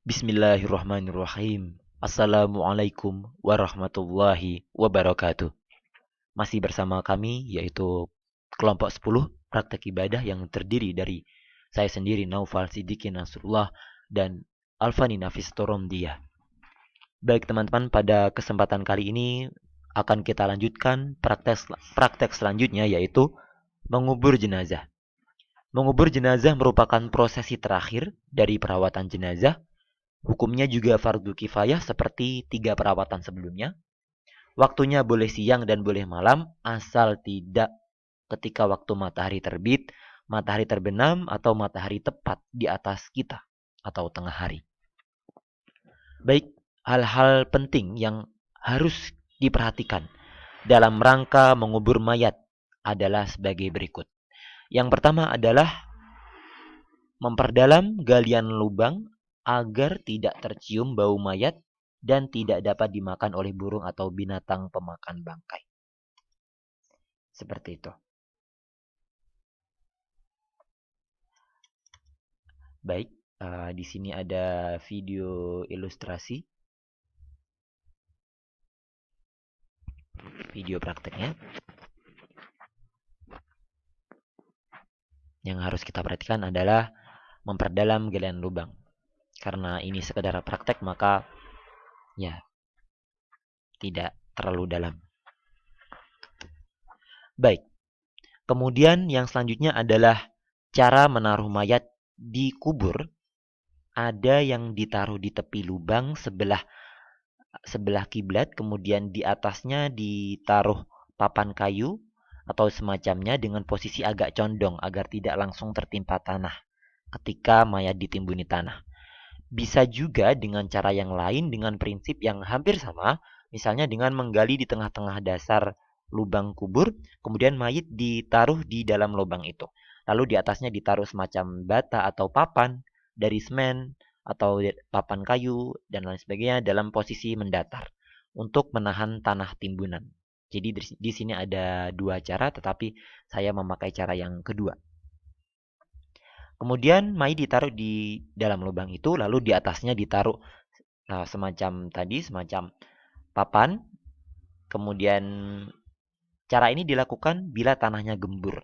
Bismillahirrahmanirrahim. Assalamualaikum warahmatullahi wabarakatuh. Masih bersama kami yaitu kelompok 10 praktek ibadah yang terdiri dari saya sendiri Naufal Siddiqi Nasrullah dan Alfani Nafis Toromdia. Baik teman-teman, pada kesempatan kali ini akan kita lanjutkan praktek selanjutnya yaitu mengubur jenazah. Mengubur jenazah merupakan prosesi terakhir dari perawatan jenazah. Hukumnya juga fardu kifayah seperti 3 perawatan sebelumnya. Waktunya boleh siang dan boleh malam, asal tidak ketika waktu matahari terbit, matahari terbenam, atau matahari tepat di atas kita atau tengah hari. Baik, hal-hal penting yang harus diperhatikan dalam rangka mengubur mayat adalah sebagai berikut. Yang pertama adalah memperdalam galian lubang agar tidak tercium bau mayat dan tidak dapat dimakan oleh burung atau binatang pemakan bangkai. Seperti itu. Baik, di sini ada video ilustrasi, video prakteknya. Yang harus kita perhatikan adalah memperdalam galian lubang. Karena ini sekedar praktek, maka ya tidak terlalu dalam. Baik, kemudian yang selanjutnya adalah cara menaruh mayat di kubur. Ada yang ditaruh di tepi lubang sebelah kiblat, kemudian di atasnya ditaruh papan kayu atau semacamnya dengan posisi agak condong agar tidak langsung tertimpa tanah ketika mayat ditimbuni tanah. Bisa juga dengan cara yang lain dengan prinsip yang hampir sama, misalnya dengan menggali di tengah-tengah dasar lubang kubur, kemudian mayat ditaruh di dalam lubang itu. Lalu di atasnya ditaruh semacam bata atau papan dari semen atau papan kayu dan lain sebagainya dalam posisi mendatar untuk menahan tanah timbunan. Jadi di sini ada 2 cara, tetapi saya memakai cara yang kedua. Kemudian mayat ditaruh di dalam lubang itu, lalu di atasnya ditaruh semacam papan. Kemudian cara ini dilakukan bila tanahnya gembur.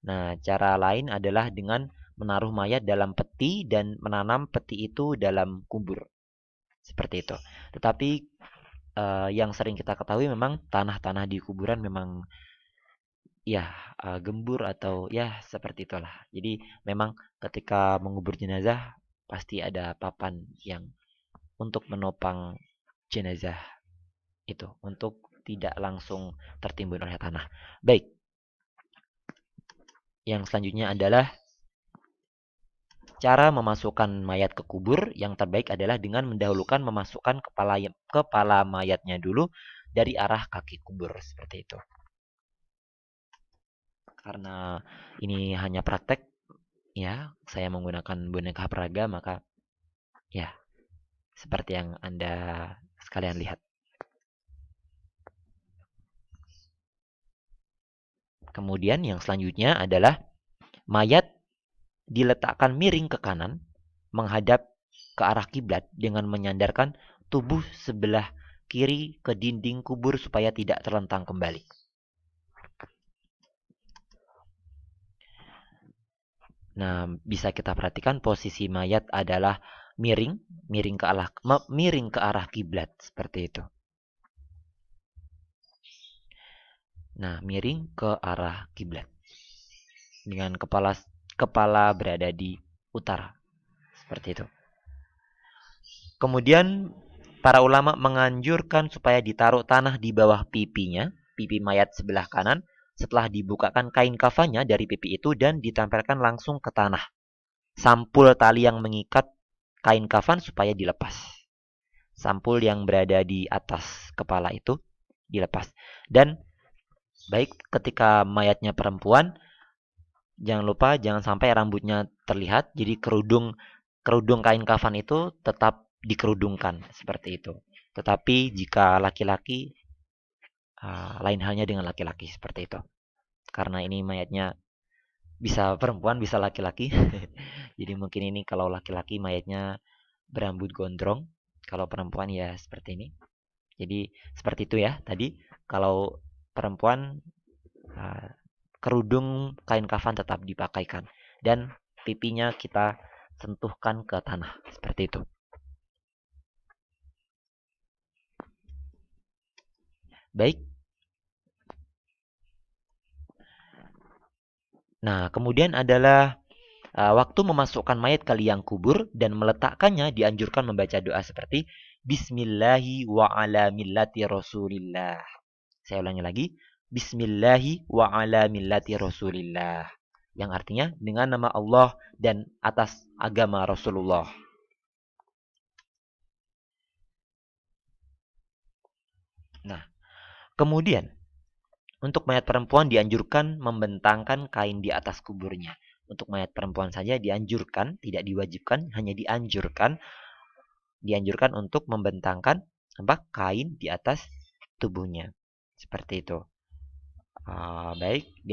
Nah, cara lain adalah dengan menaruh mayat dalam peti dan menanam peti itu dalam kubur. Seperti itu. Tetapi yang sering kita ketahui memang tanah-tanah di kuburan memang ya gembur atau ya seperti itulah. Jadi memang ketika mengubur jenazah pasti ada papan yang untuk menopang jenazah itu untuk tidak langsung tertimbun oleh tanah. Baik, yang selanjutnya adalah cara memasukkan mayat ke kubur. Yang terbaik adalah dengan mendahulukan memasukkan kepala mayatnya dulu dari arah kaki kubur seperti itu. Karena ini hanya praktek, ya, saya menggunakan boneka peraga, maka ya seperti yang Anda sekalian lihat. Kemudian yang selanjutnya adalah mayat diletakkan miring ke kanan menghadap ke arah kiblat dengan menyandarkan tubuh sebelah kiri ke dinding kubur supaya tidak terlentang kembali. Nah, bisa kita perhatikan posisi mayat adalah miring, miring ke arah kiblat seperti itu. Nah, miring ke arah kiblat dengan kepala berada di utara seperti itu. Kemudian para ulama menganjurkan supaya ditaruh tanah di bawah pipinya, pipi mayat sebelah kanan, setelah dibukakan kain kafannya dari pipi itu dan ditempelkan langsung ke tanah. Sampul tali yang mengikat kain kafan supaya dilepas. Sampul yang berada di atas kepala itu dilepas. Dan baik ketika mayatnya perempuan, jangan sampai rambutnya terlihat. Jadi kerudung kain kafan itu tetap dikerudungkan seperti itu. Tetapi jika laki-laki, lain halnya dengan laki-laki seperti itu. Karena ini mayatnya bisa perempuan, bisa laki-laki. Jadi mungkin ini kalau laki-laki mayatnya berambut gondrong. Kalau perempuan ya seperti ini. Jadi seperti itu ya tadi. Kalau perempuan uh, kerudung kain kafan tetap dipakaikan dan pipinya kita sentuhkan ke tanah seperti itu. Baik. Nah, kemudian adalah waktu memasukkan mayat ke liang kubur dan meletakkannya dianjurkan membaca doa seperti Bismillahi wa ala millati Rasulillah. Saya ulangi lagi. Bismillahi wa ala millati Rasulillah. Yang artinya dengan nama Allah dan atas agama Rasulullah. Nah, kemudian untuk mayat perempuan dianjurkan membentangkan kain di atas kuburnya. Untuk mayat perempuan saja dianjurkan, tidak diwajibkan, hanya dianjurkan untuk membentangkan kain di atas tubuhnya. Seperti itu. Baik di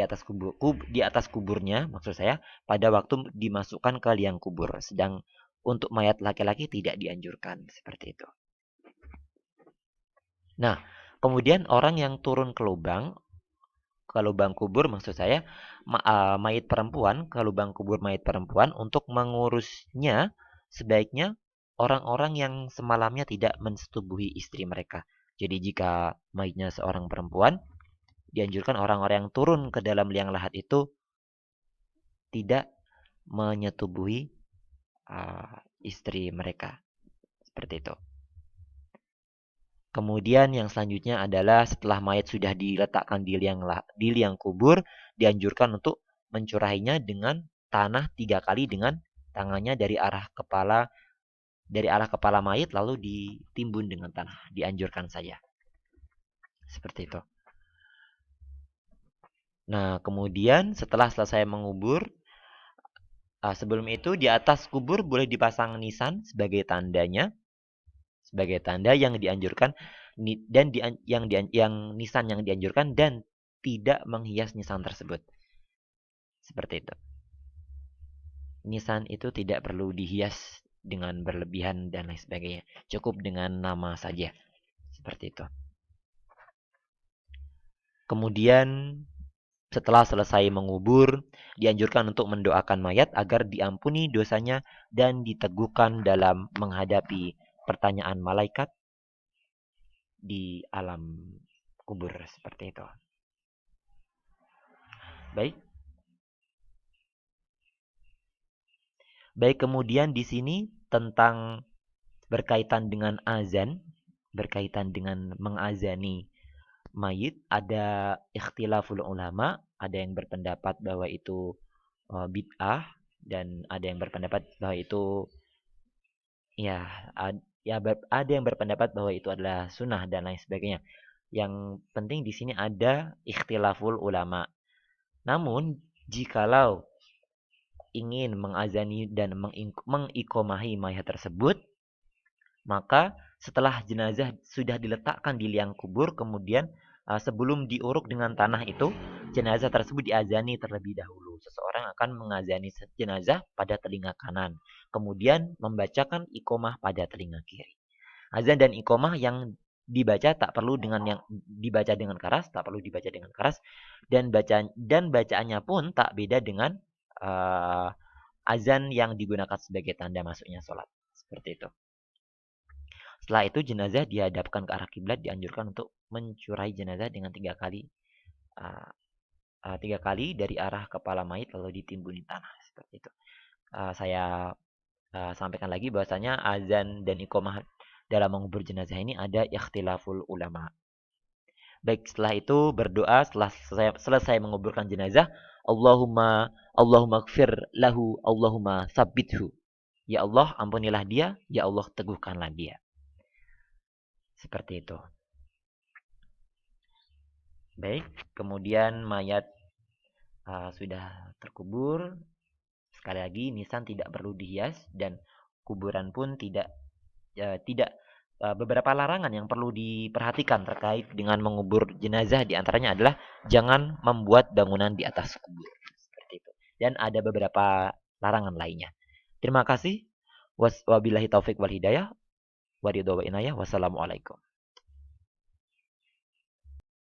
atas kuburnya maksud saya pada waktu dimasukkan ke liang kubur. Sedang untuk mayat laki-laki tidak dianjurkan seperti itu. Nah, kemudian orang yang turun ke lubang kubur maksud saya mayat perempuan ke lubang kubur mayat perempuan untuk mengurusnya sebaiknya orang-orang yang semalamnya tidak mensetubuhi istri mereka. Jadi jika mayatnya seorang perempuan dianjurkan orang-orang yang turun ke dalam liang lahat itu tidak menyetubuhi istri mereka. Seperti itu. Kemudian yang selanjutnya adalah setelah mayat sudah diletakkan di liang kubur, dianjurkan untuk mencurahinya dengan tanah 3 kali dengan tangannya dari arah kepala mayat lalu ditimbun dengan tanah. Dianjurkan saja. Seperti itu. Nah, kemudian setelah selesai mengubur, sebelum itu di atas kubur boleh dipasang nisan sebagai tandanya, sebagai tanda yang dianjurkan dan yang nisan yang dianjurkan dan tidak menghias nisan tersebut. Seperti itu. Nisan itu tidak perlu dihias dengan berlebihan dan lain sebagainya. Cukup dengan nama saja. Seperti itu. Kemudian setelah selesai mengubur, dianjurkan untuk mendoakan mayat agar diampuni dosanya dan diteguhkan dalam menghadapi pertanyaan malaikat di alam kubur seperti itu. Baik. Baik, kemudian di sini tentang berkaitan dengan azan, berkaitan dengan mengazani mayit, ada ikhtilaful ulama, ada yang berpendapat bahwa itu bid'ah dan ada yang berpendapat bahwa itu ya ada yang berpendapat bahwa itu adalah sunnah dan lain sebagainya. Yang penting di sini ada ikhtilaful ulama. Namun jikalau ingin mengazani dan mengikomahi mayat tersebut, maka setelah jenazah sudah diletakkan di liang kubur, kemudian sebelum diuruk dengan tanah itu, jenazah tersebut diazani terlebih dahulu. Seseorang akan mengazani jenazah pada telinga kanan, kemudian membacakan ikomah pada telinga kiri. Azan dan ikomah yang dibaca tak perlu dengan yang dibaca dengan keras, tak perlu dibaca dengan keras, dan bacaannya pun tak beda dengan azan yang digunakan sebagai tanda masuknya sholat. Seperti itu. Setelah itu jenazah dihadapkan ke arah kiblat, dianjurkan untuk mencurahi jenazah dengan 3 kali 3 kali dari arah kepala mayit lalu ditimbuni tanah seperti itu. Saya sampaikan lagi bahwasanya azan dan iqamah dalam mengubur jenazah ini ada ikhtilaful ulama. Baik, setelah itu berdoa setelah selesai menguburkan jenazah, Allahumma gfir lahu, Allahumma sabbithu. Ya Allah, ampunilah dia, ya Allah, teguhkanlah dia. Seperti itu. Baik, kemudian mayat sudah terkubur. Sekali lagi, nisan tidak perlu dihias dan kuburan pun tidak beberapa larangan yang perlu diperhatikan terkait dengan mengubur jenazah diantaranya adalah jangan membuat bangunan di atas kubur seperti itu. Dan ada beberapa larangan lainnya. Terima kasih. Wabillahi taufik wal hidayah. Waridho wa inayah. Wassalamualaikum.